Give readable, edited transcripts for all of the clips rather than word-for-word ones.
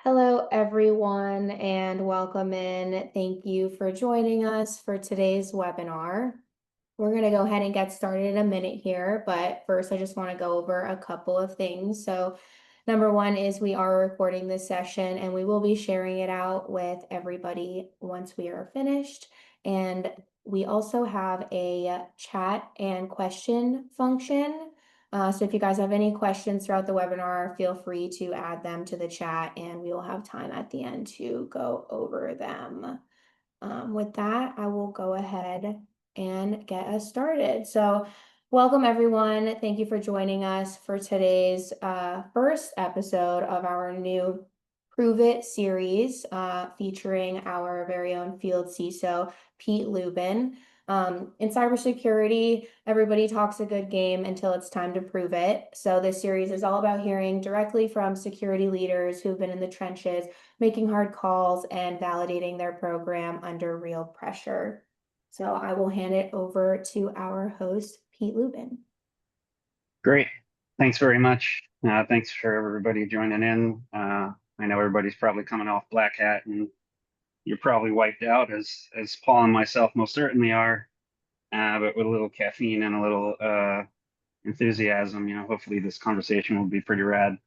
Hello, everyone, and welcome in. Thank you for joining us for today's webinar. We're going to go ahead and get started in a minute here, but first I just want to go over a couple of things. So number one is we are recording this session and we will be sharing it out with everybody once we are finished. And we also have a chat and question function. So if you guys have any questions throughout the webinar, feel free to add them to the chat and we will have time at the end to go over them. With that, I will go ahead and get us started. So welcome everyone. Thank you for joining us for today's first episode of our new Prove It series featuring our very own field CISO, Pete Lubin. In cybersecurity, everybody talks a good game until it's time to prove it. So this series is all about hearing directly from security leaders who've been in the trenches, making hard calls and validating their program under real pressure. So I will hand it over to our host, Pete Lubin. Great. Thanks very much. Thanks for everybody joining in. I know everybody's probably coming off Black Hat and you're probably wiped out as Paul and myself most certainly are, but with a little caffeine and a little enthusiasm, hopefully this conversation will be pretty rad.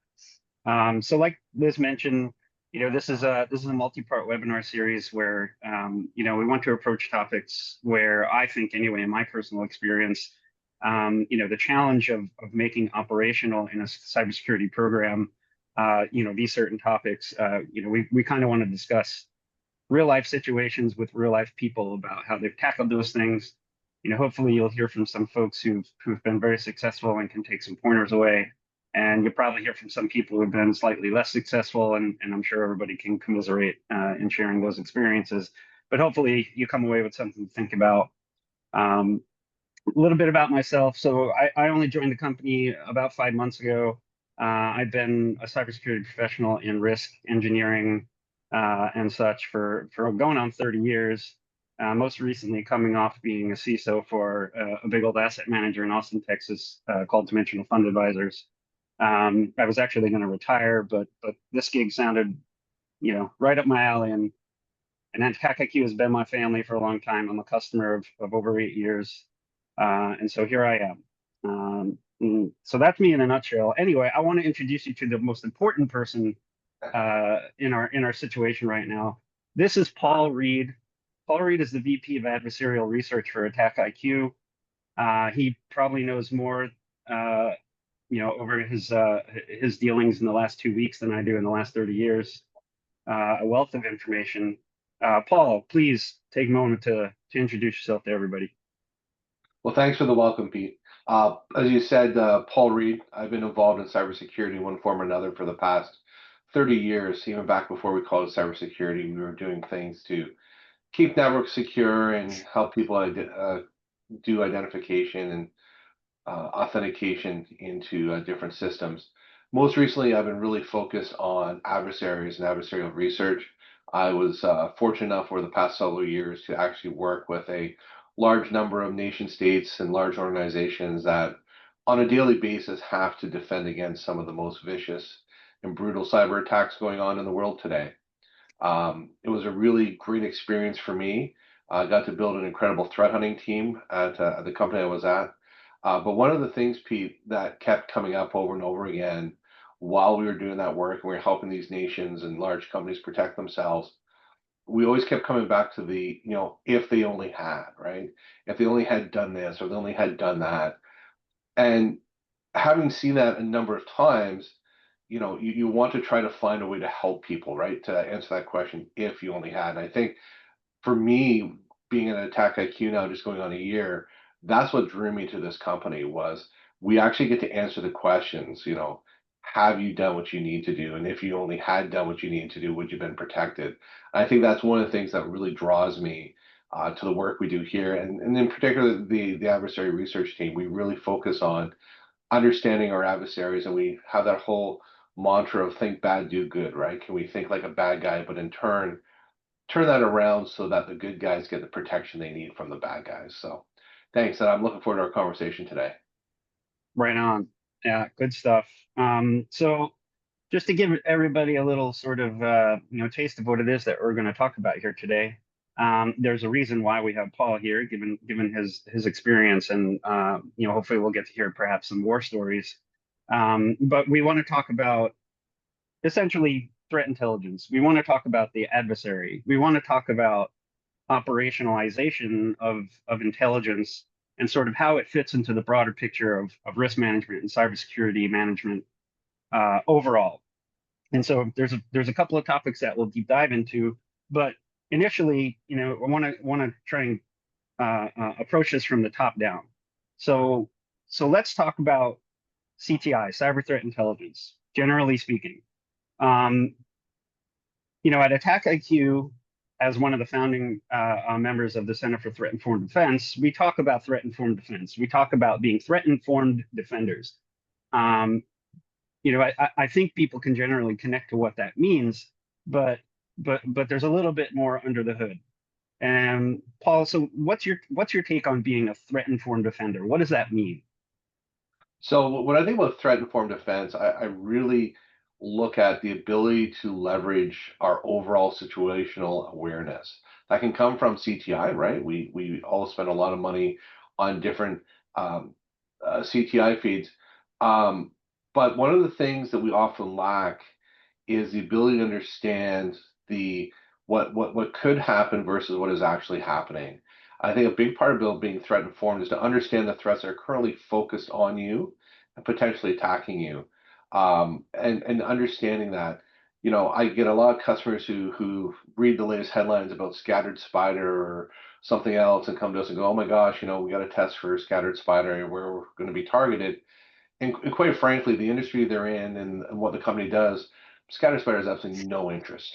So like Liz mentioned, this is a multi-part webinar series where we want to approach topics where I think anyway, in my personal experience, the challenge of making operational in a cybersecurity program, these certain topics, we kind of want to discuss real life situations with real life people about how they've tackled those things. Hopefully you'll hear from some folks who've been very successful and can take some pointers away. And you'll probably hear from some people who've been slightly less successful, and I'm sure everybody can commiserate in sharing those experiences. But hopefully you come away with something to think about. A little bit about myself. So I only joined the company about 5 months ago. I've been a cybersecurity professional in risk engineering and such for going on 30 years. Most recently coming off being a CISO for a big old asset manager in Austin, Texas, called Dimensional Fund Advisors. I was actually going to retire, but this gig sounded, right up my alley. And AttackIQ has been my family for a long time. I'm a customer of over 8 years. And so here I am. So that's me in a nutshell. Anyway, I want to introduce you to the most important person in our situation right now. This is Paul Reed. Paul Reed is the VP of Adversarial Research for AttackIQ. He probably knows more, over his dealings in the last 2 weeks than I do in the last 30 years. A wealth of information. Paul, please take a moment to introduce yourself to everybody. Well, thanks for the welcome, Pete. As you said, Paul Reed, I've been involved in cybersecurity in one form or another for the past 30 years, even back before we called it cybersecurity. We were doing things to keep networks secure and help people do identification and authentication into different systems. Most recently, I've been really focused on adversaries and adversarial research. I was fortunate enough over the past several years to actually work with a large number of nation states and large organizations that on a daily basis have to defend against some of the most vicious and brutal cyber attacks going on in the world today. It was a really great experience for me. I got to build an incredible threat hunting team at the company I was at. But one of the things, Pete, that kept coming up over and over again while we were doing that work and we were helping these nations and large companies protect themselves, we always kept coming back to the, if they only had, right? If they only had done this or they only had done that. And having seen that a number of times, you want to try to find a way to help people, right? To answer that question, if you only had. And I think for me, being an AttackIQ now, just going on a year, that's what drew me to this company was we actually get to answer the questions, have you done what you need to do? And if you only had done what you needed to do, would you have been protected? I think that's one of the things that really draws me to the work we do here. And in particular, the adversary research team, we really focus on understanding our adversaries, and we have that whole mantra of think bad, do good, right? Can we think like a bad guy, but in turn that around so that the good guys get the protection they need from the bad guys? So thanks, and I'm looking forward to our conversation today. Right on. Yeah, good stuff. So just to give everybody a little sort of taste of what it is that we're going to talk about here today. There's a reason why we have Paul here, given his experience, and hopefully we'll get to hear perhaps some war stories. But we want to talk about essentially threat intelligence. We want to talk about the adversary. We want to talk about operationalization of intelligence and sort of how it fits into the broader picture of risk management and cybersecurity management overall. And so there's a couple of topics that we'll deep dive into, but initially, I want to try and approach this from the top down. So let's talk about CTI, cyber threat intelligence, generally speaking. At AttackIQ, as one of the founding members of the Center for Threat Informed Defense, we talk about threat informed defense. We talk about being threat informed defenders. I think people can generally connect to what that means, but there's a little bit more under the hood. And Paul, so what's your take on being a threat informed defender? What does that mean? So when I think about threat informed defense, I really look at the ability to leverage our overall situational awareness. That can come from CTI, right? We all spend a lot of money on different CTI feeds. But one of the things that we often lack is the ability to understand what could happen versus what is actually happening. I think a big part of being threat informed is to understand the threats that are currently focused on you and potentially attacking you. And understanding that, I get a lot of customers who read the latest headlines about scattered spider or something else and come to us and go, oh my gosh, we got a test for scattered spider and we're going to be targeted. And quite frankly, the industry they're in and what the company does, scattered spider has absolutely no interest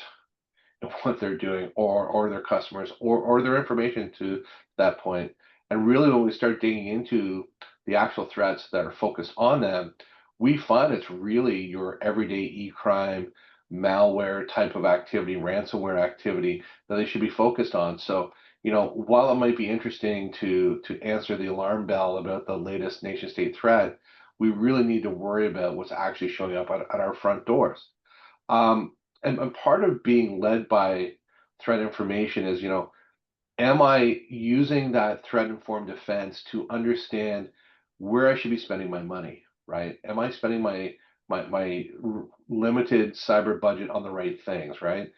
in what they're doing or their customers or their information to that point. And really, when we start digging into the actual threats that are focused on them, we find it's really your everyday e-crime, malware type of activity, ransomware activity that they should be focused on. So, while it might be interesting to answer the alarm bell about the latest nation state threat, we really need to worry about what's actually showing up at our front doors. And part of being led by threat information is, am I using that threat informed defense to understand where I should be spending my money, right? Am I spending my limited cyber budget on the right things, right?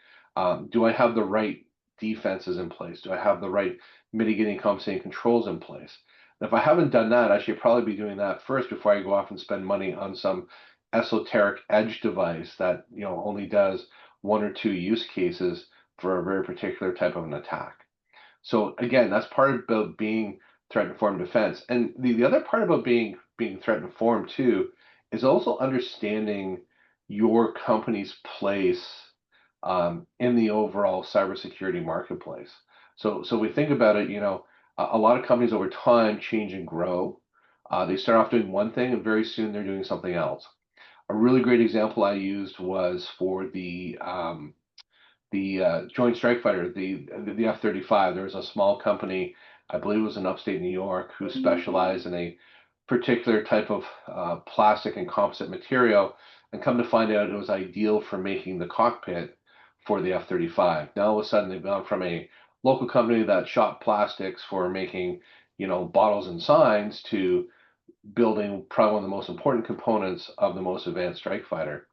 Do I have the right defenses in place? Do I have the right mitigating, compensating controls in place? And if I haven't done that, I should probably be doing that first before I go off and spend money on some esoteric edge device that only does one or two use cases for a very particular type of an attack. So again, that's part about being threat informed defense. And the other part about being threat informed too is also understanding your company's place in the overall cybersecurity marketplace. So we think about it, a lot of companies over time change and grow. They start off doing one thing and very soon they're doing something else. A really great example I used was for the Joint Strike Fighter, the F-35. There was a small company, I believe it was in upstate New York, who specialized in a particular type of plastic and composite material, and come to find out it was ideal for making the cockpit for the F-35. Now all of a sudden they've gone from a local company that shot plastics for making, bottles and signs to building probably one of the most important components of the most advanced strike fighter.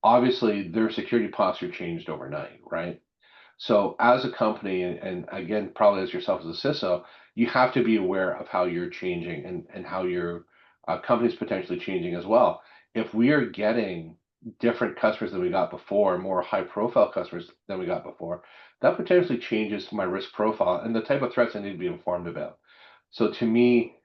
Obviously, their security posture changed overnight, right? So as a company, and again, probably as yourself as a CISO, you have to be aware of how you're changing and how your company's potentially changing as well. If we are getting different customers than we got before, more high profile customers than we got before, that potentially changes my risk profile and the type of threats I need to be informed about. So to me,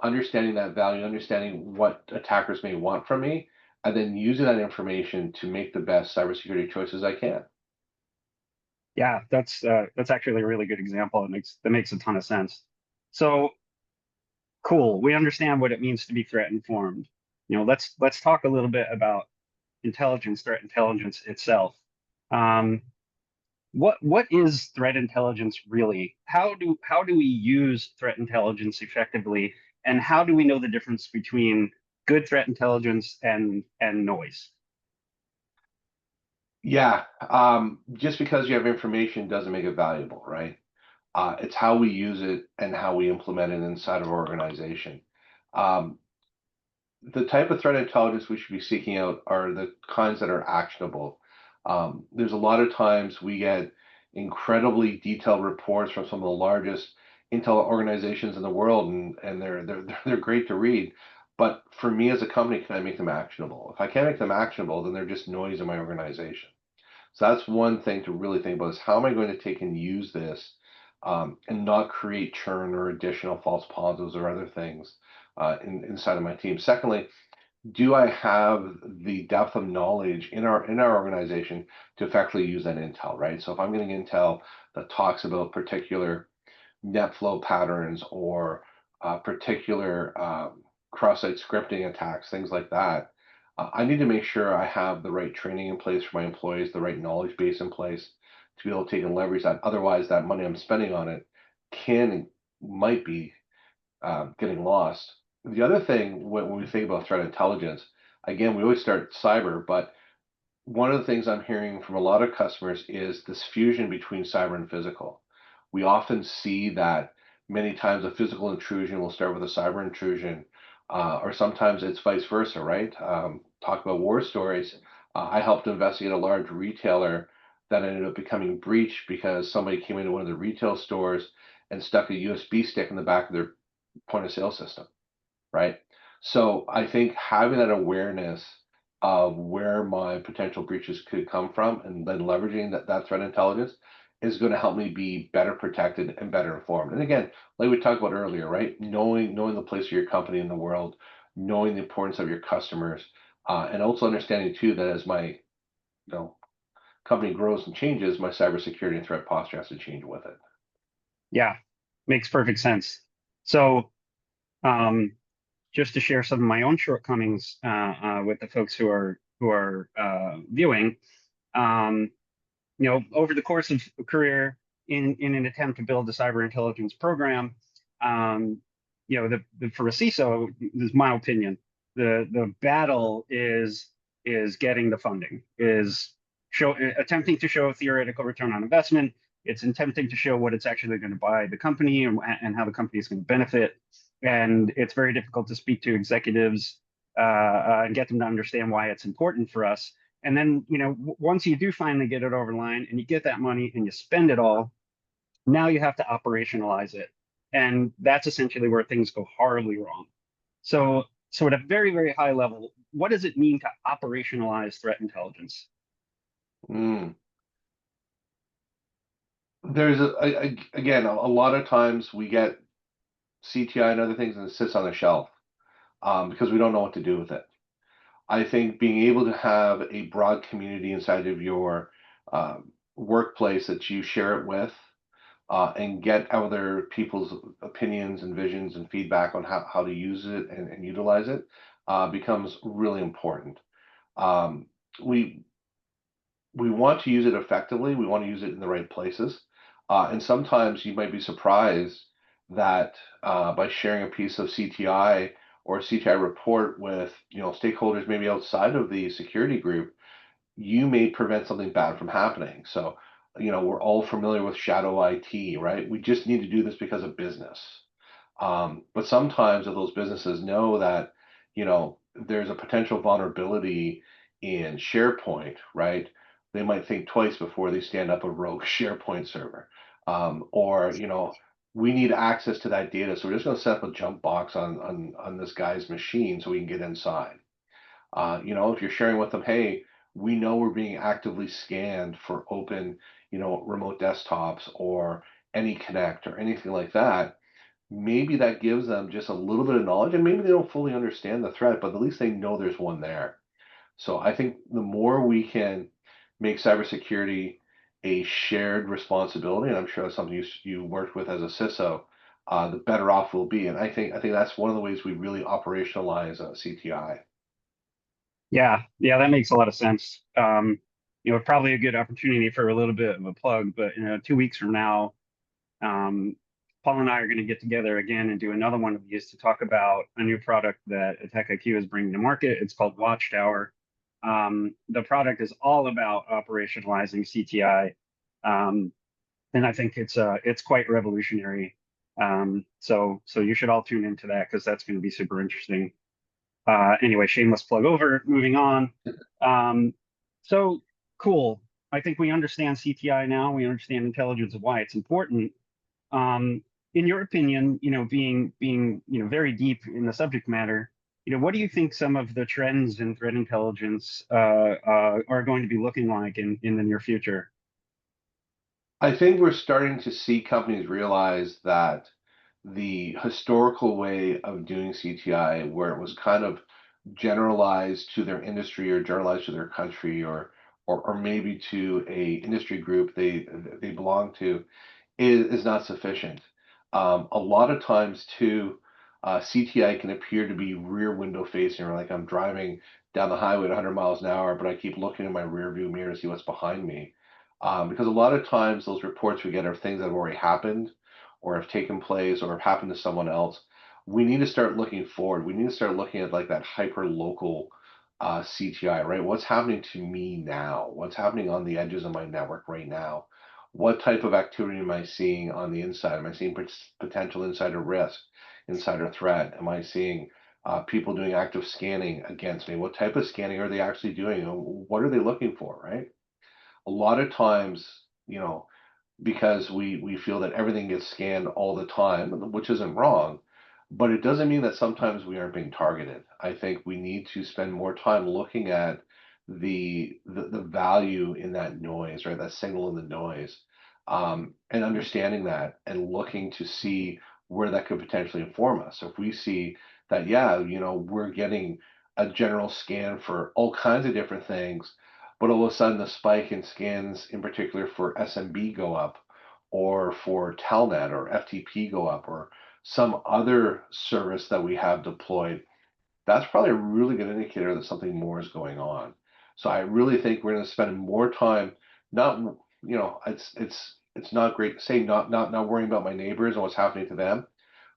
understanding that value, understanding what attackers may want from me, and then using that information to make the best cybersecurity choices I can. Yeah, that's actually a really good example. That makes a ton of sense. So cool. We understand what it means to be threat informed. Let's talk a little bit about threat intelligence itself. What is threat intelligence really? How do we use threat intelligence effectively, and how do we know the difference between good threat intelligence and noise? Yeah, just because you have information doesn't make it valuable, right? It's how we use it and how we implement it inside of our organization. Um, the type of threat intelligence we should be seeking out are the kinds that are actionable. There's a lot of times we get incredibly detailed reports from some of the largest intel organizations in the world, and they're great to read. But for me as a company, can I make them actionable? If I can't make them actionable, then they're just noise in my organization. So that's one thing to really think about is how am I going to take and use this and not create churn or additional false positives or other things inside of my team. Secondly, do I have the depth of knowledge in our organization to effectively use that intel, right? So if I'm getting intel that talks about particular net flow patterns or particular cross-site scripting attacks, things like that, I need to make sure I have the right training in place for my employees, the right knowledge base in place to be able to take and leverage that. Otherwise, that money I'm spending on it might be getting lost. The other thing when we think about threat intelligence, again, we always start cyber, but one of the things I'm hearing from a lot of customers is this fusion between cyber and physical. We often see that many times a physical intrusion will start with a cyber intrusion, or sometimes it's vice versa, right? Talk about war stories. I helped investigate a large retailer that ended up becoming breached because somebody came into one of the retail stores and stuck a USB stick in the back of their point of sale system, right? So I think having that awareness of where my potential breaches could come from and then leveraging that threat intelligence is going to help me be better protected and better informed. And again, like we talked about earlier, right? Knowing the place of your company in the world, knowing the importance of your customers, and also understanding too that as my company grows and changes, my cybersecurity and threat posture has to change with it. Yeah, makes perfect sense. So, um, just to share some of my own shortcomings with the folks who are viewing, um, over the course of a career in an attempt to build a cyber intelligence program, um, for a CISO, this is my opinion, the battle is getting the funding, is attempting to show a theoretical return on investment. It's attempting to show what it's actually going to buy the company and how the company is going to benefit. And it's very difficult to speak to executives and get them to understand why it's important for us. And then, once you do finally get it over the line and you get that money and you spend it all, now you have to operationalize it. And that's essentially where things go horribly wrong. So at a very, very high level, what does it mean to operationalize threat intelligence? Mm. There's again a lot of times we get CTI and other things and it sits on the shelf because we don't know what to do with it. I think being able to have a broad community inside of your workplace that you share it with and get other people's opinions and visions and feedback on how to use it and utilize it becomes really important. Um, we we want to use it effectively. We want to use it in the right places. And sometimes you might be surprised that by sharing a piece of CTI or a CTI report with stakeholders maybe outside of the security group, you may prevent something bad from happening. So, we're all familiar with shadow IT, right? We just need to do this because of business. But sometimes if those businesses know that, there's a potential vulnerability in SharePoint, right? They might think twice before they stand up a rogue SharePoint server. Or, we need access to that data, so we're just going to set up a jump box on this guy's machine so we can get inside. If you're sharing with them, hey, we know we're being actively scanned for open, remote desktops or any connect or anything like that, maybe that gives them just a little bit of knowledge and maybe they don't fully understand the threat, but at least they know there's one there. So I think the more we can make cybersecurity a shared responsibility, and I'm sure that's something you worked with as a CISO, the better off we'll be. And I think that's one of the ways we really operationalize CTI. Yeah, that makes a lot of sense. Probably a good opportunity for a little bit of a plug, but 2 weeks from now, um, Paul and I are going to get together again and do another one of these to talk about a new product that AttackIQ is bringing to market. It's called Watchtower. The product is all about operationalizing CTI. And I think it's quite revolutionary. So you should all tune into that because that's going to be super interesting. Anyway, shameless plug over, moving on. So cool. I think we understand CTI now. We understand intelligence and why it's important. In your opinion, being very deep in the subject matter, what do you think some of the trends in threat intelligence are going to be looking like in the near future? I think we're starting to see companies realize that the historical way of doing CTI, where it was kind of generalized to their industry or generalized to their country or maybe to a industry group they belong to, is not sufficient. A lot of times too, CTI can appear to be rear window facing, or like I'm driving down the highway at 100 miles an hour, but I keep looking in my rear view mirror to see what's behind me. Because a lot of times those reports we get are things that have already happened or have taken place or have happened to someone else. We need to start looking forward. We need to start looking at like that hyper local CTI, right? What's happening to me now? What's happening on the edges of my network right now? What type of activity am I seeing on the inside? Am I seeing potential insider risk, insider threat? Am I seeing people doing active scanning against me? What type of scanning are they actually doing? What are they looking for, right? A lot of times, you know, because we feel that everything gets scanned all the time, which isn't wrong, but it doesn't mean that sometimes we aren't being targeted. I think we need to spend more time looking at the value in that noise, right? That signal in the noise, and understanding that and looking to see where that could potentially inform us. So if we see that, yeah, we're getting a general scan for all kinds of different things, but all of a sudden the spike in scans, in particular for SMB, go up, or for Telnet or FTP go up, or some other service that we have deployed, that's probably a really good indicator that something more is going on. So I really think we're going to spend more time, not, it's not great to say not worrying about my neighbors and what's happening to them,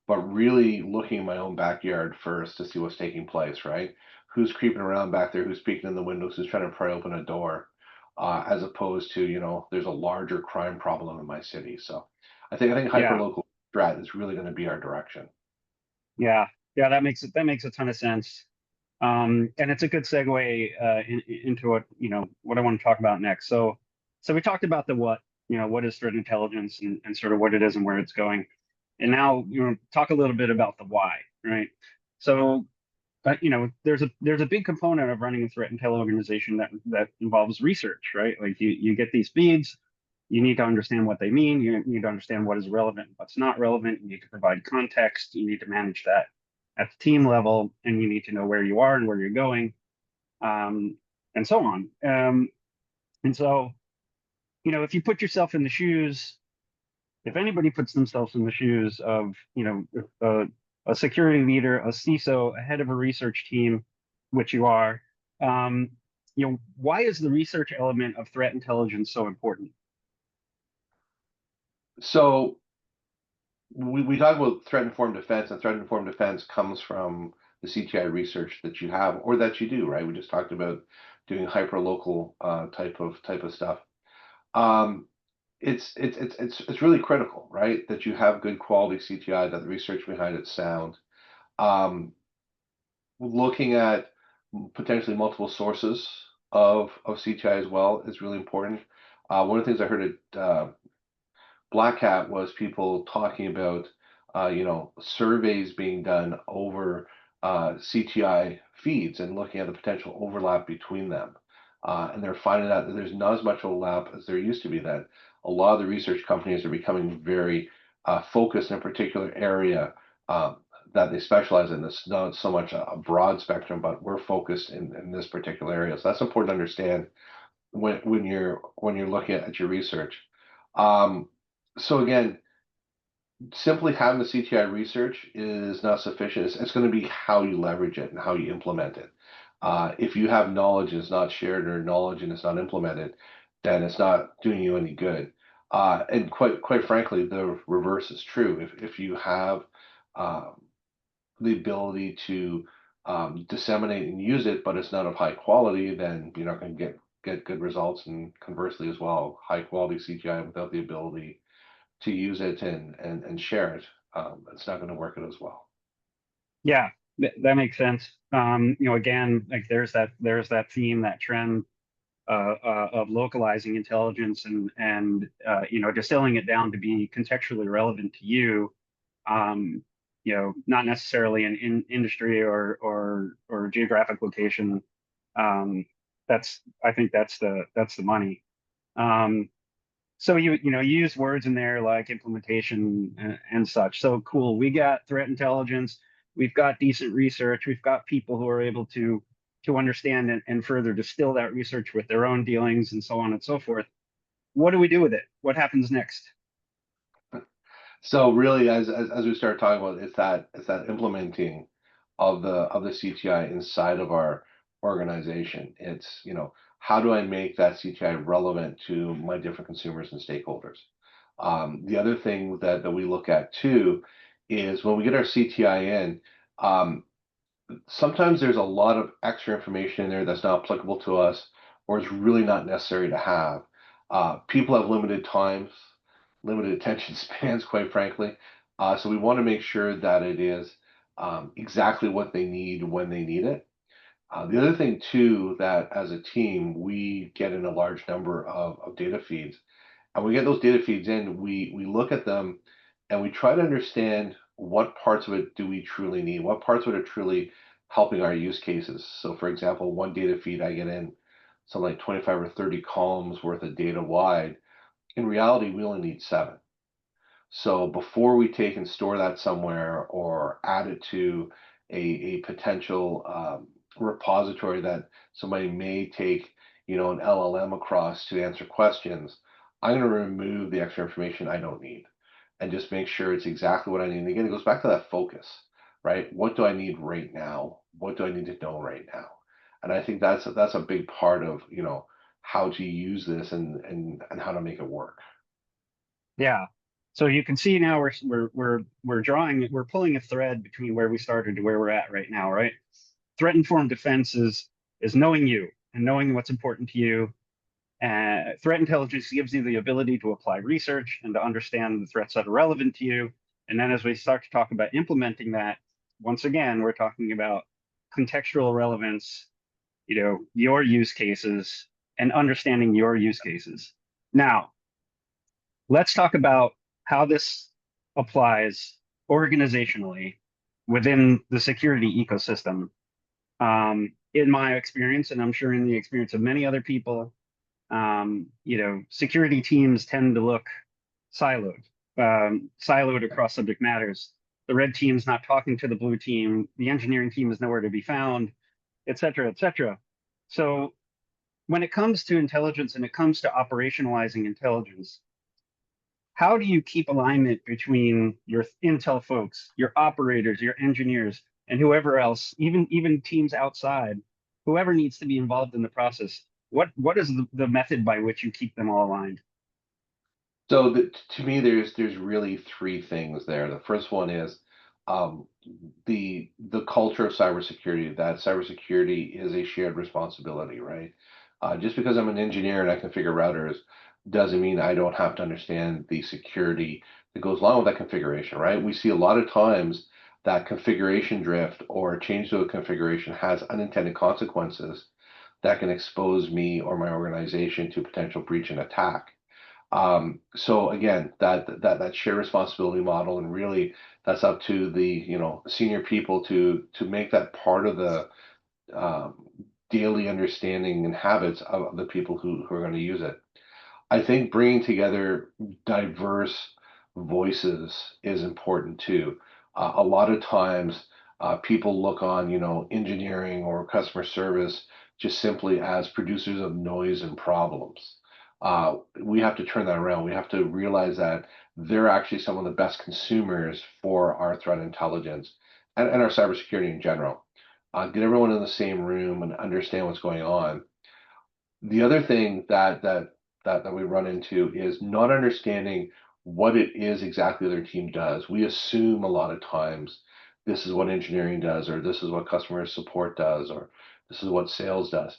but really looking in my own backyard first to see what's taking place, right? Who's creeping around back there, who's peeking in the windows, who's trying to pry open a door, as opposed to, there's a larger crime problem in my city. So I think Yeah, hyperlocal threat is really going to be our direction. yeah, yeah. That makes a ton of sense. And it's a good segue into what I want to talk about next. So we talked about the what, what is threat intelligence and sort of what it is and where it's going. And now, talk a little bit about the why, right? So, there's a big component of running a threat intel organization that involves research, right? Like you get these feeds, you need to understand what they mean, you need to understand what is relevant, what's not relevant, you need to provide context, you need to manage that at the team level, and you need to know where you are and where you're going, and so on. And so, if you put yourself in the shoes, if anybody puts themselves in the shoes of, a security leader, a CISO, a head of a research team, which you are, why is the research element of threat intelligence so important? So we talk about threat informed defense, and threat informed defense comes from the CTI research that you have or that you do, right? We just talked about doing hyper local type of stuff. Um, it's really critical, right? That you have good quality CTI, that the research behind it's sound. Um, Looking at potentially multiple sources of CTI as well is really important. One of the things I heard at Black Hat was people talking about, surveys being done over CTI feeds and looking at the potential overlap between them. And they're finding out that there's not as much overlap as there used to be, that a lot of the research companies are becoming very focused in a particular area that they specialize in. It's not so much a broad spectrum, but we're focused in this particular area. So that's important to understand when you're looking at your research. Um, so again, simply having the CTI research is not sufficient. It's going to be how you leverage it and how you implement it. If you have knowledge and it's not shared, or knowledge and it's not implemented, then it's not doing you any good. And quite frankly, the reverse is true. If you have um, the ability to disseminate and use it, but it's not of high quality, then you're not going to get good results. And conversely as well, high quality CGI without the ability to use it and share it, it's not going to work out as well. Yeah, that makes sense. Again, like there's that theme, that trend of localizing intelligence and distilling it down to be contextually relevant to you. Um, not necessarily in industry or geographic location. Um, I think that's the money. Um, so you use words in there like implementation and such. So cool. We got threat intelligence. We've got decent research. We've got people who are able to understand and further distill that research with their own dealings and so on and so forth. What do we do with it? What happens next? So really, as we start talking about, it's that implementing of the CTI inside of our organization. It's, how do I make that CTI relevant to my different consumers and stakeholders? The other thing that we look at too is when we get our CTI in, sometimes there's a lot of extra information in there that's not applicable to us or is really not necessary to have. People have limited times, limited attention spans, quite frankly. So we want to make sure that it is exactly what they need when they need it. The other thing too, that as a team, we get in a large number of data feeds. And we get those data feeds in, we look at them and we try to understand what parts of it do we truly need, what parts of it are truly helping our use cases. So for example, one data feed I get in, something like 25 or 30 columns worth of data wide. In reality, we only need 7. So before we take and store that somewhere or add it to a potential repository that somebody may take, an LLM across to answer questions, I'm going to remove the extra information I don't need and just make sure it's exactly what I need. And again, it goes back to that focus, right? What do I need right now? What do I need to know right now? And I think that's a big part of, how to use this and how to make it work. Yeah. So you can see now we're pulling a thread between where we started to where we're at right now, right? Threat informed defense is knowing you and knowing what's important to you. Threat intelligence gives you the ability to apply research and to understand the threats that are relevant to you. And then as we start to talk about implementing that, once again, we're talking about contextual relevance, your use cases and understanding your use cases. Now, let's talk about how this applies organizationally within the security ecosystem. In my experience, and I'm sure in the experience of many other people, security teams tend to look siloed across subject matters. The red team's not talking to the blue team. The engineering team is nowhere to be found, et cetera, et cetera. So when it comes to intelligence and it comes to operationalizing intelligence, how do you keep alignment between your intel folks, your operators, your engineers, and whoever else, even teams outside, whoever needs to be involved in the process? What is the method by which you keep them all aligned? So to me, there's really 3 things there. The first one is um, the culture of cybersecurity. That cybersecurity is a shared responsibility, right? Just because I'm an engineer and I configure routers doesn't mean I don't have to understand the security that goes along with that configuration, right? We see a lot of times that configuration drift or change to a configuration has unintended consequences that can expose me or my organization to potential breach and attack. So again, that shared responsibility model, and really that's up to the senior people to make that part of the um, daily understanding and habits of the people who are going to use it. I think bringing together diverse voices is important too. A lot of times, people look on, engineering or customer service just simply as producers of noise and problems. We have to turn that around. We have to realize that they're actually some of the best consumers for our threat intelligence and our cybersecurity in general. Get everyone in the same room and understand what's going on. The other thing that we run into is not understanding what it is exactly their team does. We assume a lot of times this is what engineering does, or this is what customer support does, or this is what sales does.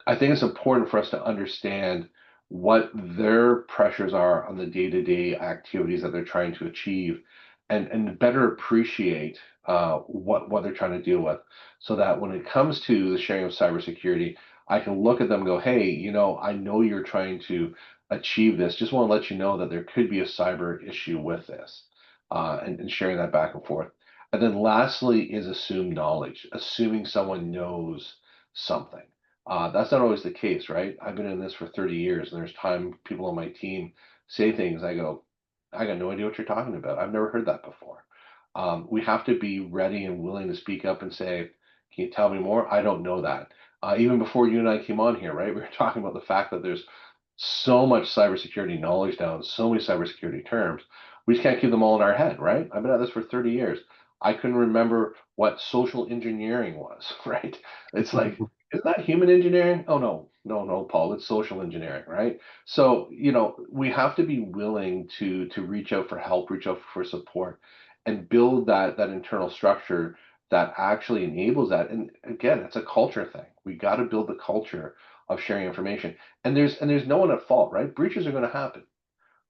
I think it's important for us to understand what their pressures are on the day-to-day activities that they're trying to achieve, and better appreciate what they're trying to deal with, so that when it comes to the sharing of cybersecurity, I can look at them and go, hey, I know you're trying to achieve this. Just want to let you know that there could be a cyber issue with this, and sharing that back and forth. And then lastly is assume knowledge, assuming someone knows something. That's not always the case, right? I've been in this for 30 years, and there's time people on my team say things. I go, I got no idea what you're talking about. I've never heard that before. We have to be ready and willing to speak up and say, can you tell me more? I don't know that. Even before you and I came on here, right? We were talking about the fact that there's so much cybersecurity knowledge now, and so many cybersecurity terms. We just can't keep them all in our head, right? I've been at this for 30 years. I couldn't remember what social engineering was, right? It's like, isn't that human engineering? Oh no, no, no, Paul, it's social engineering, right? So, we have to be willing to reach out for help, reach out for support, and build that internal structure that actually enables that. And again, it's a culture thing. We got to build the culture of sharing information. And there's no one at fault, right? Breaches are going to happen.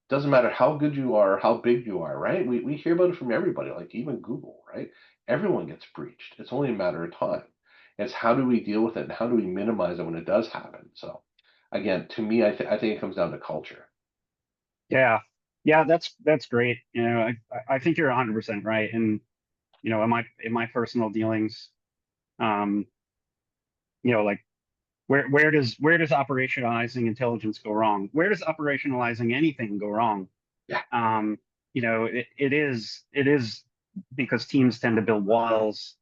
Doesn't matter how good you are, how big you are, right? We hear about it from everybody, like even Google, right? Everyone gets breached. It's only a matter of time. It's how do we deal with it, and how do we minimize it when it does happen? So again, to me, I think it comes down to culture. Yeah. Yeah, that's great. I think you're 100% right. And in my personal dealings, um, like where does operationalizing intelligence go wrong? Where does operationalizing anything go wrong? Yeah. It is because teams tend to build walls,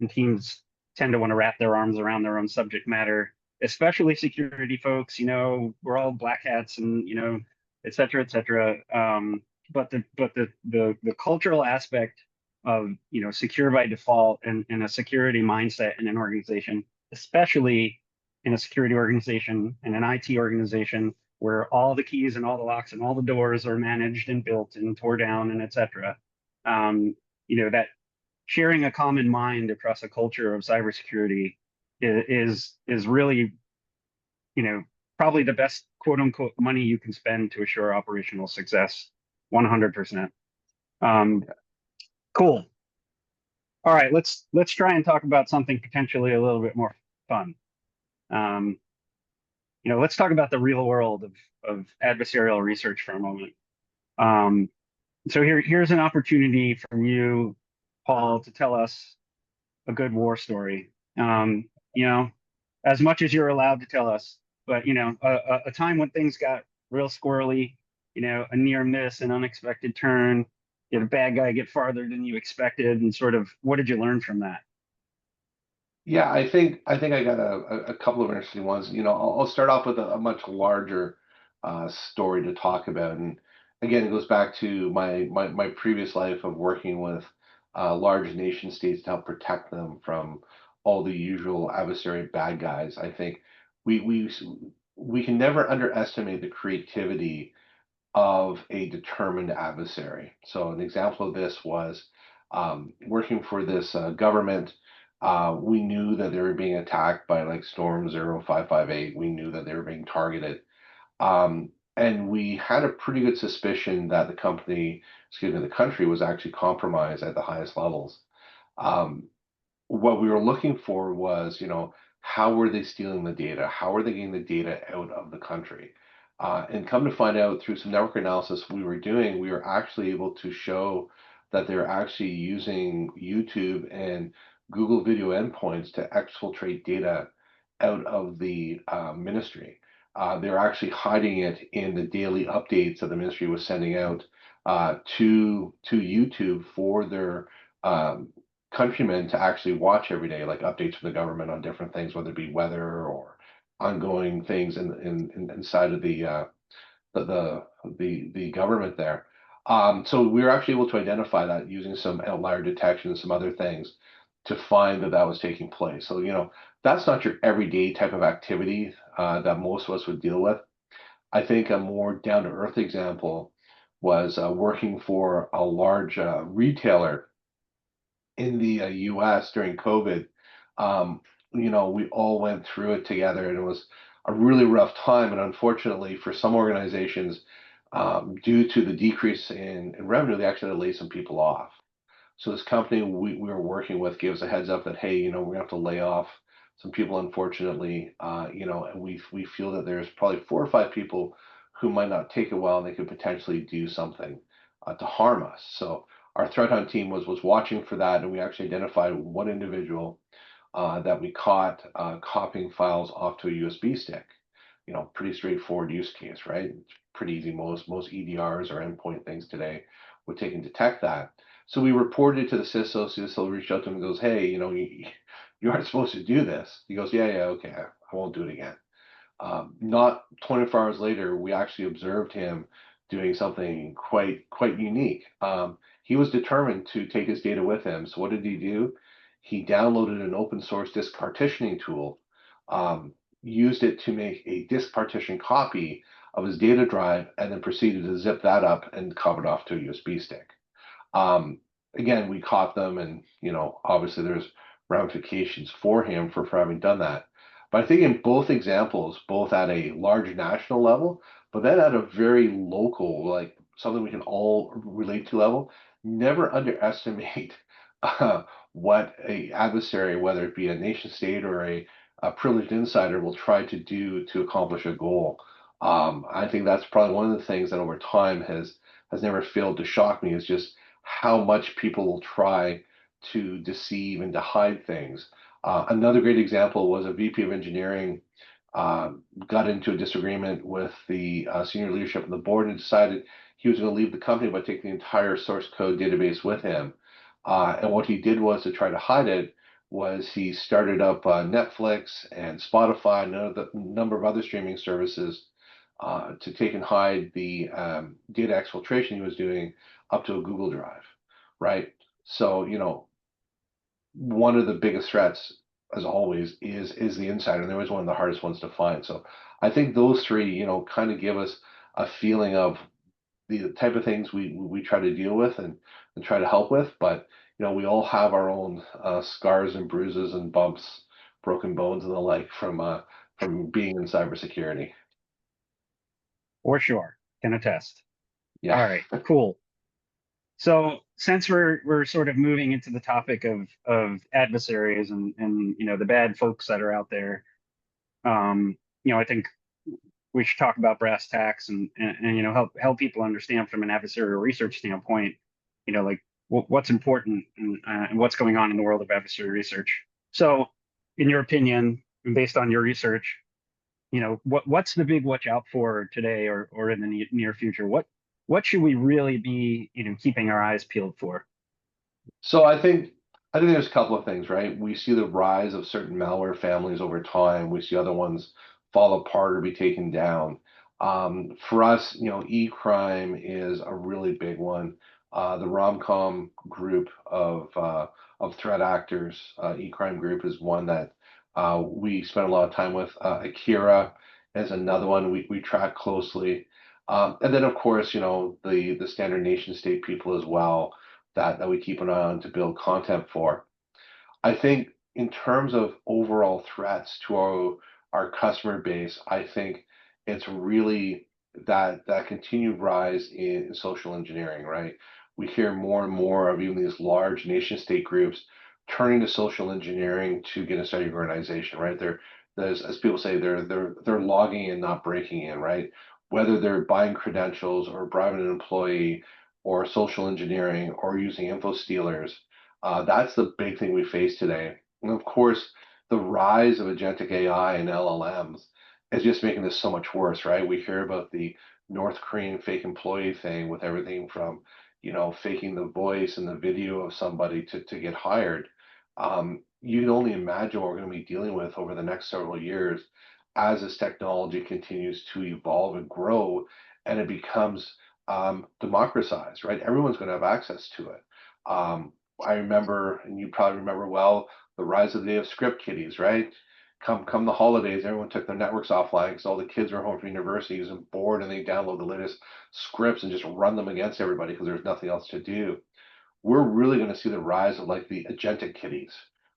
and teams tend to want to wrap their arms around their own subject matter, especially security folks. We're all black hats, and et cetera, et cetera. But the cultural aspect of secure by default, and a security mindset in an organization, especially in a security organization and an IT organization, where all the keys and all the locks and all the doors are managed and built and tore down and etc. That sharing a common mind across a culture of cybersecurity is really, probably the best quote unquote money you can spend to assure operational success. 100%. Cool. All right, let's try and talk about something potentially a little bit more fun. Um, let's talk about the real world of adversarial research for a moment. Um, so here's an opportunity from you, Paul, to tell us a good war story. As much as you're allowed to tell us, but a time when things got real squirrely, a near miss, an unexpected turn, you had a bad guy get farther than you expected, and sort of what did you learn from that? Yeah, I think I got a couple of interesting ones. I'll start off with a much larger story to talk about, and again, it goes back to my previous life of working with large nation states to help protect them from all the usual adversary bad guys. I think we can never underestimate the creativity of a determined adversary. So an example of this was working for this government. We knew that they were being attacked by like Storm 0558. We knew that they were being targeted. And we had a pretty good suspicion that the country was actually compromised at the highest levels. Um, what we were looking for was, how were they stealing the data? How were they getting the data out of the country? And come to find out through some network analysis we were doing, we were actually able to show that they're actually using YouTube and Google video endpoints to exfiltrate data out of the ministry. They're actually hiding it in the daily updates that the ministry was sending out to YouTube for their um, countrymen to actually watch every day, like updates from the government on different things, whether it be weather or ongoing things inside of the government there. So we were actually able to identify that using some outlier detection and some other things to find that that was taking place. So that's not your everyday type of activity that most of us would deal with. I think a more down to earth example was working for a large retailer in the US during COVID. We all went through it together, and it was a really rough time. And unfortunately, for some organizations, due to the decrease in revenue, they actually had to lay some people off. So this company we were working with gave us a heads up that, hey, we're gonna have to lay off some people, unfortunately, and we feel that there's probably 4 or 5 people who might not take it well, and they could potentially do something to harm us. So our threat hunt team was watching for that, and we actually identified one individual that we caught copying files off to a USB stick. Pretty straightforward use case, right? It's pretty easy. Most EDRs or endpoint things today would take and detect that. So we reported it to the CISO. CISO reached out to him and goes, "Hey, you aren't supposed to do this." He goes, "Yeah, okay, I won't do it again." Not 24 hours later, we actually observed him doing something quite unique. He was determined to take his data with him. So what did he do? He downloaded an open source disk partitioning tool, used it to make a disk partition copy of his data drive, and then proceeded to zip that up and copy it off to a USB stick. Um, Again, we caught them, and obviously there's ramifications for him for having done that. But I think in both examples, both at a large national level, but then at a very local, like something we can all relate to level, never underestimate what a adversary, whether it be a nation state or a privileged insider, will try to do to accomplish a goal. I think that's probably one of the things that over time has never failed to shock me, is just how much people will try to deceive and to hide things. Another great example was a VP of engineering got into a disagreement with the senior leadership of the board and decided he was going to leave the company by taking the entire source code database with him. And what he did was, to try to hide it, was he started up Netflix and Spotify and a number of other streaming services to take and hide the data exfiltration he was doing up to a Google Drive, right? So, one of the biggest threats, as always, is the insider, and they're always one of the hardest ones to find. So I think those three, kind of give us a feeling of the type of things we try to deal with and try to help with. But we all have our own scars and bruises and bumps, broken bones and the like from being in cybersecurity. For sure. Can attest. All Yeah. right, cool. So since we're sort of moving into the topic of adversaries and the bad folks that are out there, I think we should talk about brass tacks and help people understand from an adversarial research standpoint, like what's important and what's going on in the world of adversary research. So, in your opinion, and based on your research, what's the big watch out for today or in the near future? What should we really be keeping our eyes peeled for? So I think there's a couple of things, right? We see the rise of certain malware families over time. We see other ones fall apart or be taken down. For us, e-crime is a really big one. The Romcom group of threat actors, e-crime group, is one that we spend a lot of time with. Akira is another one we track closely. And then, of course, the standard nation state people as well that we keep an eye on to build content for. I think in terms of overall threats to our customer base, I think it's really that continued rise in social engineering, right? We hear more and more of even these large nation state groups turning to social engineering to get inside your organization, right? There's, as people say, they're logging in, not breaking in, right? Whether they're buying credentials or bribing an employee or social engineering or using info stealers, that's the big thing we face today. And of course, the rise of agentic AI and LLMs is just making this so much worse, right? We hear about the North Korean fake employee thing with everything from, faking the voice and the video of somebody to get hired. You can only imagine what we're going to be dealing with over the next several years as this technology continues to evolve and grow and it becomes democratized, right? Everyone's going to have access to it. I remember, and you probably remember well, the rise of the day of script kiddies, right? Come the holidays, everyone took their networks offline because all the kids were home from universities and bored, and they download the latest scripts and just run them against everybody because there's nothing else to do. we're really going to see the rise of like the agentic kitties,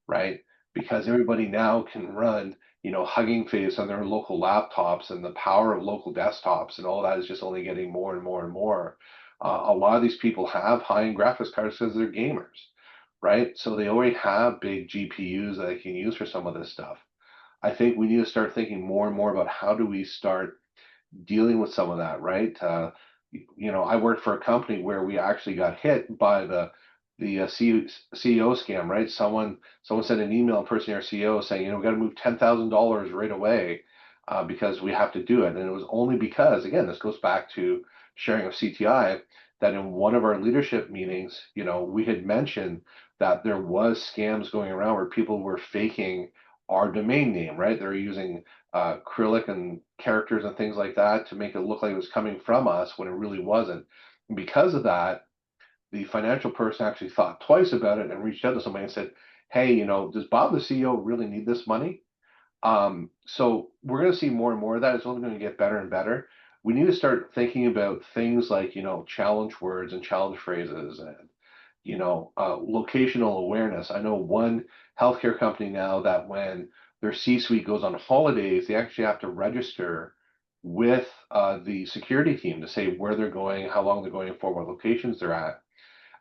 right? Because everybody now can run, Hugging Face on their local laptops, and the power of local desktops and all that is just only getting more and more and more. A lot of these people have high-end graphics cards because they're gamers, right? So they already have big GPUs that they can use for some of this stuff. I think we need to start thinking more and more about how do we start dealing with some of that, right? I worked for a company where we actually got hit by the CEO scam, right? Someone sent an email impersonating our CEO saying, we got to move $10,000 right away because we have to do it. And it was only because, again, this goes back to sharing of CTI, that in one of our leadership meetings, we had mentioned that there was scams going around where people were faking our domain name, right? They're using acrylic and characters and things like that to make it look like it was coming from us when it really wasn't. And because of that, the financial person actually thought twice about it and reached out to somebody and said, hey, does Bob, the CEO, really need this money? So we're going to see more and more of that. It's only going to get better and better. We need to start thinking about things like, challenge words and challenge phrases and, locational awareness. I know one healthcare company now that when their C-suite goes on holidays, they actually have to register with the security team to say where they're going, how long they're going for, what locations they're at.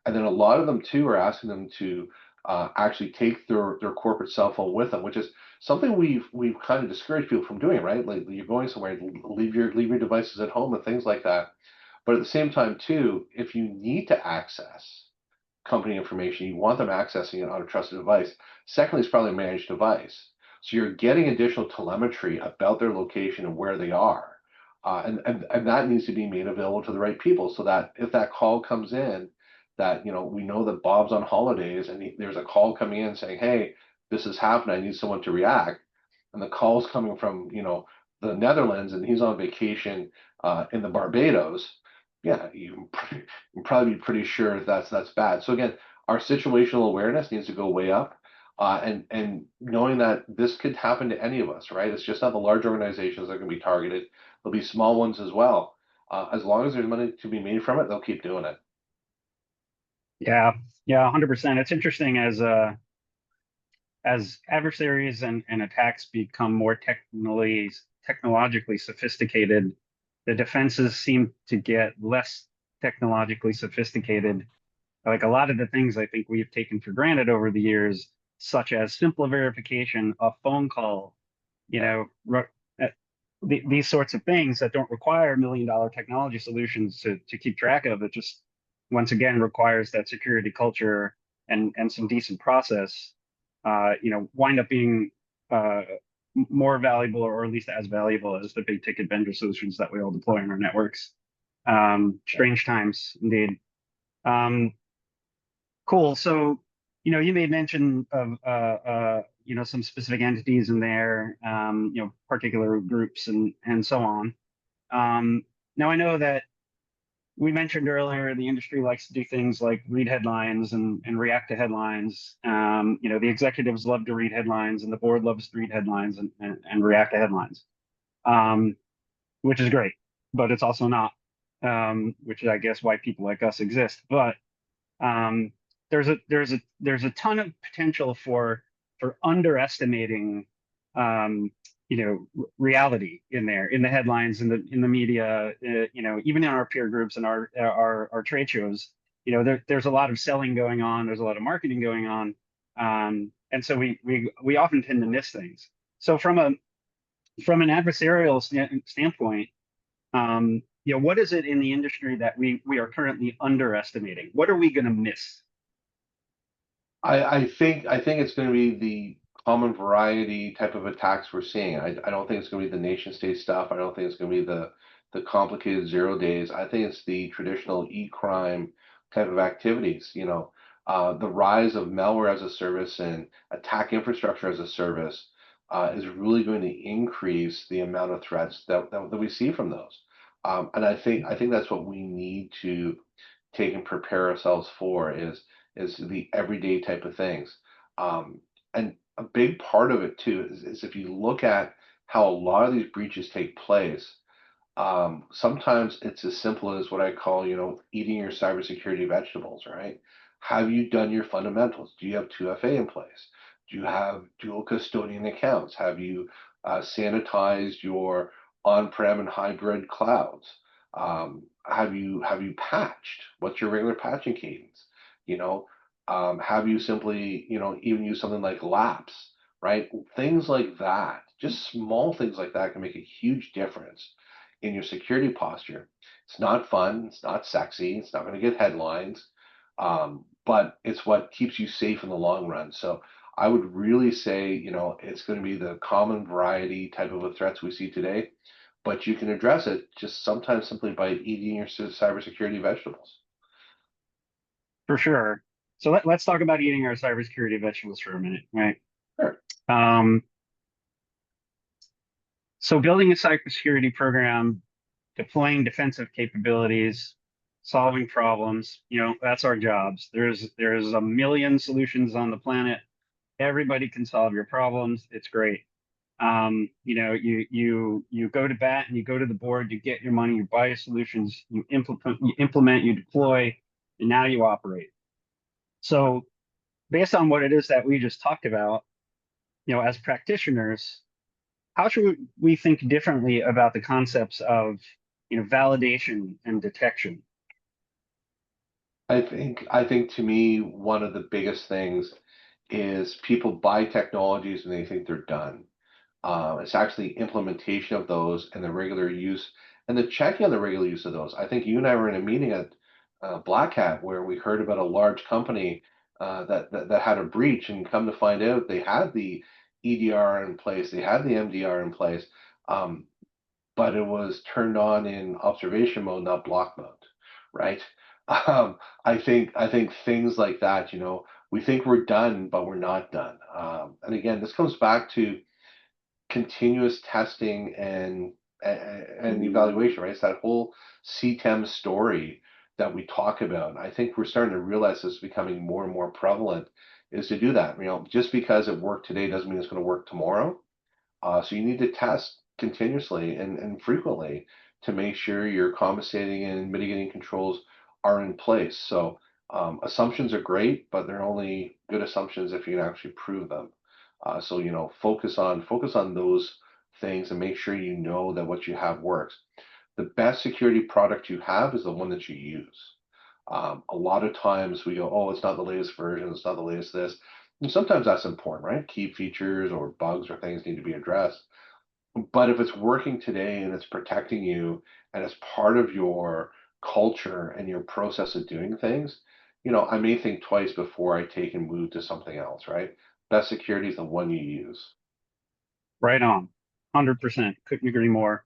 And then a lot of them too are asking them to actually take their corporate cell phone with them, which is something we've kind of discouraged people from doing, right? Like you're going somewhere, leave your devices at home and things like that. But at the same time too, if you need to access company information, you want them accessing it on a trusted device. Secondly, it's probably a managed device. So you're getting additional telemetry about their location and where they are. And that needs to be made available to the right people so that if that call comes in, that we know that Bob's on holidays and there's a call coming in saying, hey, this has happened, I need someone to react. And the call's coming from, the Netherlands and he's on vacation in the Barbados. Yeah, you can probably be pretty sure that's bad. So again, our situational awareness needs to go way up, and knowing that this could happen to any of us, right? It's just not the large organizations that are going to be targeted. There'll be small ones as well. As long as there's money to be made from it, they'll keep doing it. Yeah, 100%. It's interesting as adversaries and attacks become more technologically sophisticated, the defenses seem to get less technologically sophisticated. Like a lot of the things I think we've taken for granted over the years, such as simple verification, a phone call, uh, these sorts of things that don't require $1 million technology solutions to keep track of. It just once again requires that security culture and some decent process. Wind up being more valuable, or at least as valuable as the big ticket vendor solutions that we all deploy in our networks. Strange times indeed. Cool. So, you made mention of some specific entities in there, particular groups and so on. Now I know that we mentioned earlier the industry likes to do things like read headlines and react to headlines. The executives love to read headlines, and the board loves to read headlines and react to headlines, which is great, but it's also not, which is, I guess, why people like us exist. But there's a ton of potential for underestimating reality in there, in the headlines, in the media, even in our peer groups and our trade shows. There's a lot of selling going on, there's a lot of marketing going on, and so we often tend to miss things. So from an adversarial standpoint, what is it in the industry that we are currently underestimating? What are we going to miss? I think it's going to be the common variety type of attacks we're seeing. I don't think it's going to be the nation state stuff. I don't think it's going to be the complicated 0 days. I think it's the traditional e-crime type of activities. The rise of malware as a service and attack infrastructure as a service is really going to increase the amount of threats that we see from those. And I think that's what we need to take and prepare ourselves for is the everyday type of things. And a big part of it too is if you look at how a lot of these breaches take place, sometimes it's as simple as what I call, eating your cybersecurity vegetables, right? Have you done your fundamentals? Do you have 2FA in place? Do you have dual custodian accounts? Have you sanitized your on-prem and hybrid clouds? Have you patched? What's your regular patching cadence? You know, have you simply, even use something like Laps, right? Things like that, just small things like that can make a huge difference in your security posture. It's not fun, it's not sexy, it's not going to get headlines, but it's what keeps you safe in the long run. So I would really say, it's going to be the common variety type of threats we see today, but you can address it just sometimes simply by eating your cybersecurity vegetables. For sure. So let's talk about eating our cybersecurity vegetables for a minute, right? Sure. So building a cybersecurity program, deploying defensive capabilities, solving problems, that's our jobs. There's a million solutions on the planet. Everybody can solve your problems. It's great. You go to bat and you go to the board, you get your money, you buy your solutions, you implement, you deploy, and now you operate. So based on what it is that we just talked about, as practitioners, how should we think differently about the concepts of, validation and detection? I think to me, one of the biggest things is people buy technologies and they think they're done. It's actually implementation of those and the regular use and the checking on the regular use of those. I think you and I were in a meeting at Black Hat where we heard about a large company that had a breach, and come to find out they had the EDR in place, they had the MDR in place, um, but it was turned on in observation mode, not block mode, right? I think things like that, we think we're done, but we're not done. And again, this comes back to continuous testing and evaluation, right? It's that whole CTEM story that we talk about. I think we're starting to realize this is becoming more and more prevalent, is to do that. Just because it worked today doesn't mean it's going to work tomorrow. So you need to test continuously and frequently to make sure your compensating and mitigating controls are in place. So assumptions are great, but they're only good assumptions if you can actually prove them. So focus on those things and make sure you know that what you have works. The best security product you have is the one that you use. A lot of times we go, oh, it's not the latest version, it's not the latest this. And sometimes that's important, right? Key features or bugs or things need to be addressed. But if it's working today and it's protecting you and it's part of your culture and your process of doing things, I may think twice before I take and move to something else, right? Best security is the one you use. Right on. 100%. Couldn't agree more.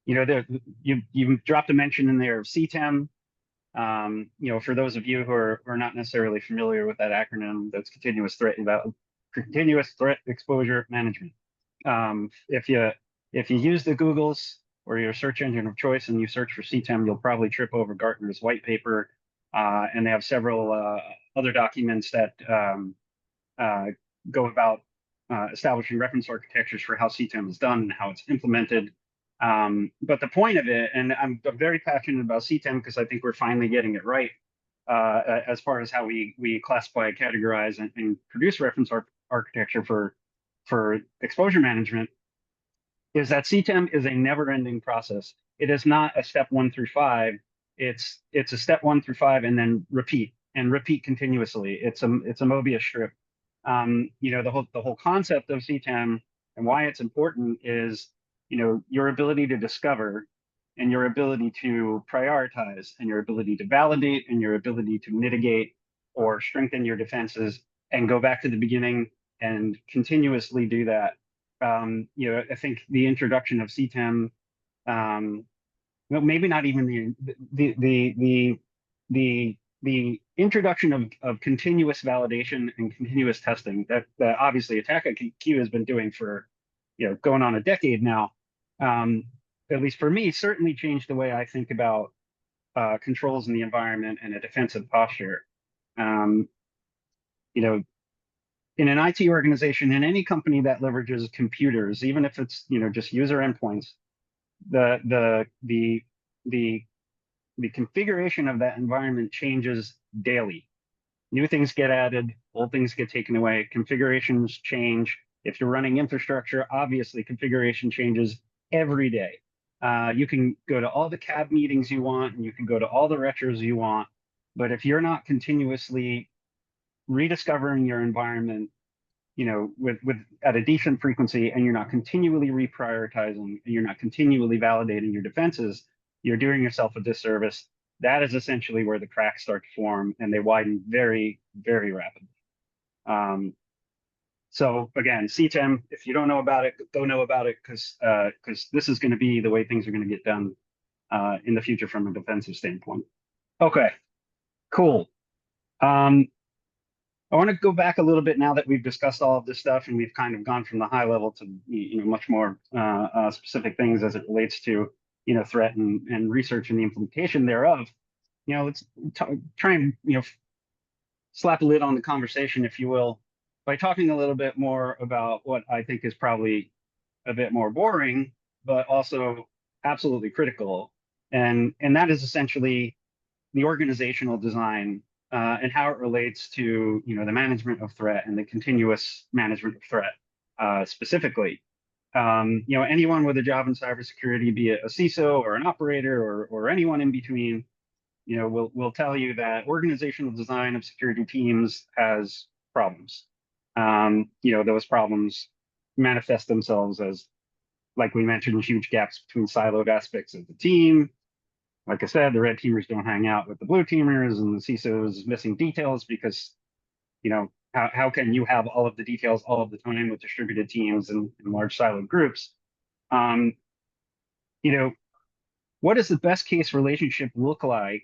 You dropped a mention in there of CTEM. For those of you who are not necessarily familiar with that acronym, that's continuous threat exposure management. If you use the Googles or your search engine of choice and you search for CTEM, you'll probably trip over Gartner's white paper, and they have several other documents that go about establishing reference architectures for how CTEM is done and how it's implemented. But the point of it, and I'm very passionate about CTEM because I think we're finally getting it right as far as how we classify, categorize, and produce reference architecture for exposure management, is that CTEM is a never-ending process. It is not a step 1 through 5. It's a step 1 through 5 and then repeat continuously. It's a Mobius strip. The whole concept of CTEM and why it's important is, your ability to discover and your ability to prioritize and your ability to validate and your ability to mitigate or strengthen your defenses and go back to the beginning and continuously do that. I think the introduction of CTEM, maybe not even the introduction of continuous validation and continuous testing that obviously AttackIQ has been doing for going on a decade now, at least for me, certainly changed the way I think about controls in the environment and a defensive posture. In an IT organization, in any company that leverages computers, even if it's just user endpoints, the the configuration of that environment changes daily. New things get added, old things get taken away, configurations change. If you're running infrastructure, obviously configuration changes every day. You can go to all the CAB meetings you want, and you can go to all the retros you want, but if you're not continuously rediscovering your environment, with at a decent frequency, and you're not continually reprioritizing, and you're not continually validating your defenses, you're doing yourself a disservice. That is essentially where the cracks start to form, and they widen very, very rapidly. So again, CTEM, if you don't know about it, go know about it, because this is going to be the way things are going to get done in the future from a defensive standpoint. Okay, cool. I want to go back a little bit now that we've discussed all of this stuff and we've kind of gone from the high level to much more specific things as it relates to threat and research and the implementation thereof. Let's try and slap a lid on the conversation, if you will, by talking a little bit more about what I think is probably a bit more boring, but also absolutely critical, and that is essentially the organizational design and how it relates to the management of threat and the continuous management of threat specifically. Anyone with a job in cybersecurity, be it a CISO or an operator or anyone in between, will tell you that organizational design of security teams has problems. Those problems manifest themselves as, like we mentioned, huge gaps between siloed aspects of the team. Like I said, the red teamers don't hang out with the blue teamers, and the CISO is missing details because, how can you have all of the details all of the time with distributed teams and large siloed groups? What does the best case relationship look like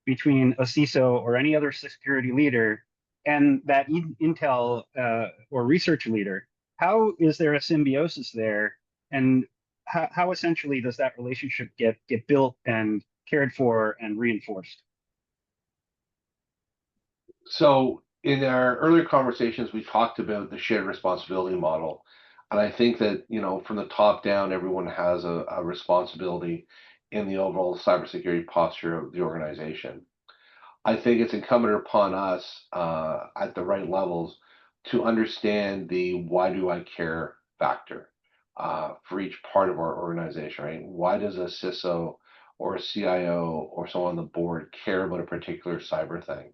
between a CISO or any other security leader and that intel or research leader? How is there a symbiosis there? And how essentially does that relationship get built and cared for and reinforced? So in our earlier conversations, we talked about the shared responsibility model. And I think that, from the top down, everyone has a responsibility in the overall cybersecurity posture of the organization. I think it's incumbent upon us at the right levels to understand the why do I care factor for each part of our organization, right? Why does a CISO or a CIO or someone on the board care about a particular cyber thing?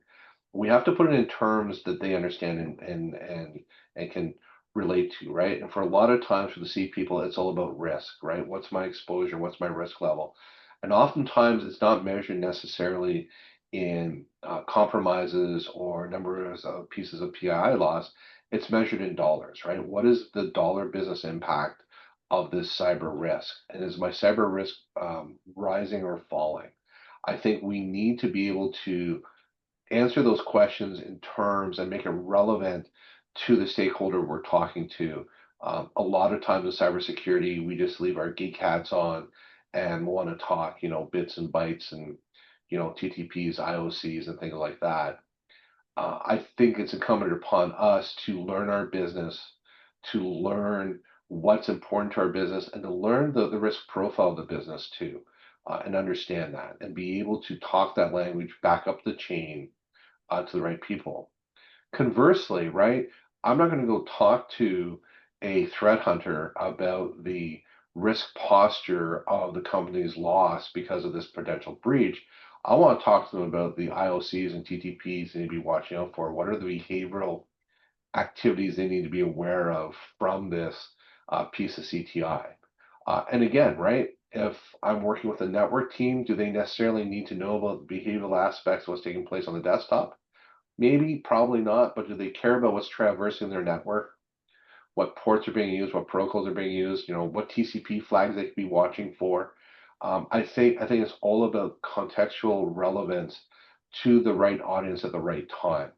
We have to put it in terms that they understand and can relate to, right? And for a lot of times for the C people, it's all about risk, right? What's my exposure? What's my risk level? And oftentimes it's not measured necessarily in compromises or numbers of pieces of PII loss. It's measured in dollars, right? What is the dollar business impact of this cyber risk? And is my cyber risk rising or falling? I think we need to be able to answer those questions in terms and make it relevant to the stakeholder we're talking to. A lot of times in cybersecurity, we just leave our geek hats on and want to talk, bits and bytes and, TTPs, IOCs, and things like that. I think it's incumbent upon us to learn our business, to learn what's important to our business, and to learn the risk profile of the business too, and understand that and be able to talk that language back up the chain to the right people. Conversely, right, I'm not going to go talk to a threat hunter about the risk posture of the company's loss because of this potential breach. I want to talk to them about the IOCs and TTPs they need to be watching out for. What are the behavioral activities they need to be aware of from this piece of CTI? And again, right, if I'm working with a network team, do they necessarily need to know about the behavioral aspects of what's taking place on the desktop? Maybe, probably not, but do they care about what's traversing their network? What ports are being used, what protocols are being used, what TCP flags they could be watching for? I think it's all about contextual relevance to the right audience at the right time.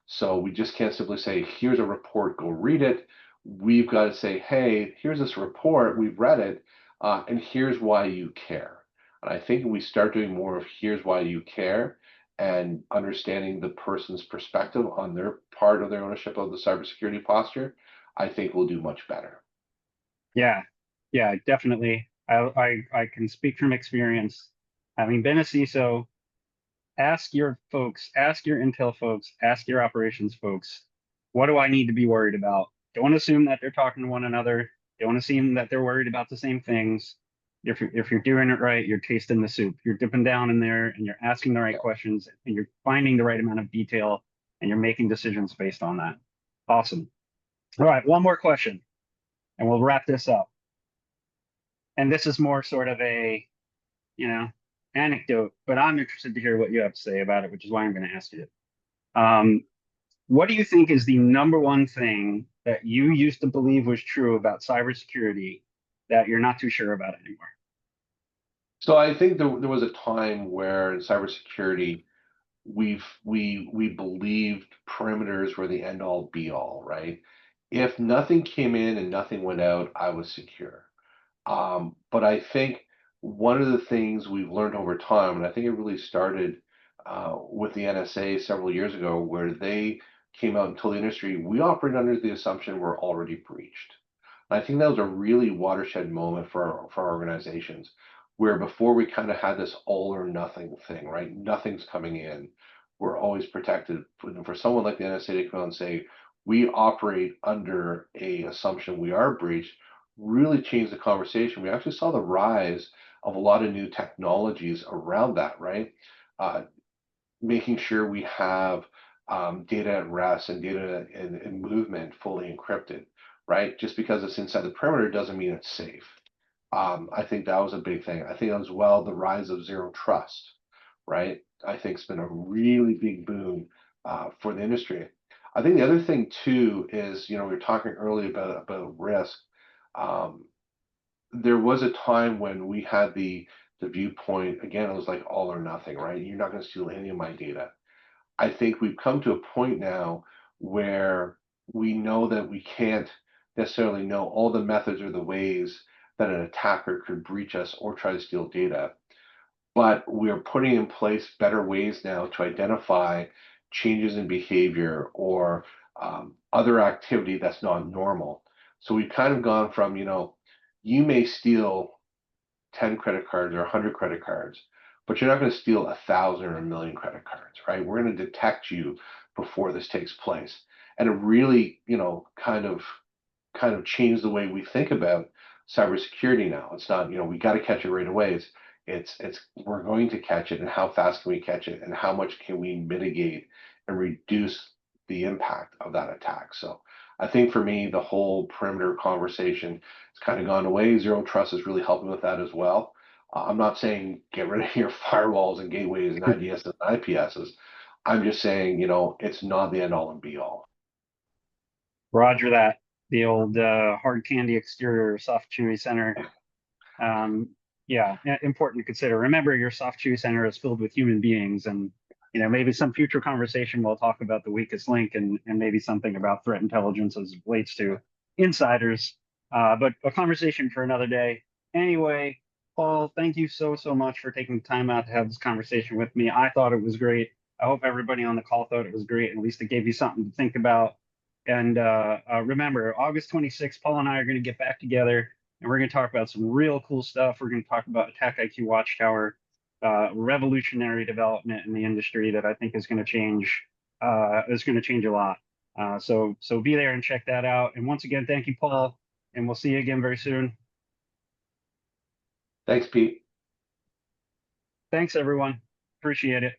So we just can't simply say, here's a report, go read it. We've got to say, hey, here's this report, we've read it, and here's why you care. And I think if we start doing more of here's why you care and understanding the person's perspective on their part of their ownership of the cybersecurity posture, I think we'll do much better. Yeah, definitely. I can speak from experience. Having been a CISO, ask your folks, ask your Intel folks, ask your operations folks, what do I need to be worried about? Don't assume that they're talking to one another. Don't assume that they're worried about the same things. If you're doing it right, you're tasting the soup. You're dipping down in there and you're asking the right questions and you're finding the right amount of detail and you're making decisions based on that. Awesome. All right, one more question and we'll wrap this up. And this is more sort of a, you know, anecdote, but I'm interested to hear what you have to say about it, which is why I'm going to ask you. What do you think is the number one thing that you used to believe was true about cybersecurity that you're not too sure about anymore? So I think there was a time where in cybersecurity, we believed perimeters were the end all be all, right? If nothing came in and nothing went out, I was secure. But I think one of the things we've learned over time, and I think it really started with the NSA several years ago, where they came out and told the industry, we operate under the assumption we're already breached. And I think that was a really watershed moment for our organizations, where before we kind of had this all or nothing thing, right? Nothing's coming in. We're always protected. For someone like the NSA to come out and say, we operate under a assumption we are breached, really changed the conversation. We actually saw the rise of a lot of new technologies around that, right? Making sure we have data at rest and data in movement fully encrypted, right? Just because it's inside the perimeter doesn't mean it's safe. I think that was a big thing. I think as well the rise of zero trust, right? I think it's been a really big boom for the industry. I think the other thing too is, we were talking earlier about risk. There was a time when we had the viewpoint, again, it was like all or nothing, right? You're not going to steal any of my data. I think we've come to a point now where we know that we can't necessarily know all the methods or the ways that an attacker could breach us or try to steal data. But we're putting in place better ways now to identify changes in behavior or other activity that's not normal. So we've kind of gone from, you may steal 10 credit cards or 100 credit cards, but you're not going to steal 1,000 or 1,000,000 credit cards, right? We're going to detect you before this takes place. And it really, kind of changed the way we think about cybersecurity now. It's not, we got to catch it right away. It's we're going to catch it, and how fast can we catch it, and how much can we mitigate and reduce the impact of that attack. So I think for me, the whole perimeter conversation has kind of gone away. Zero trust is really helping with that as well. I'm not saying get rid of your firewalls and gateways and IDS and IPSs. I'm just saying, it's not the end all and be all. Roger that. The old hard candy exterior, soft chewy center. Yeah, important to consider. Remember, your soft chewy center is filled with human beings, and maybe some future conversation we'll talk about the weakest link and maybe something about threat intelligence as it relates to insiders. But a conversation for another day. Anyway, Paul, thank you so much for taking the time out to have this conversation with me. I thought it was great. I hope everybody on the call thought it was great. At least it gave you something to think about. And remember, August 26th, Paul and I are going to get back together and we're going to talk about some real cool stuff. We're going to talk about AttackIQ Watchtower, revolutionary development in the industry that I think is going to change a lot. So be there and check that out. And once again, thank you, Paul, and we'll see you again very soon. Thanks, Pete. Thanks, everyone. Appreciate it.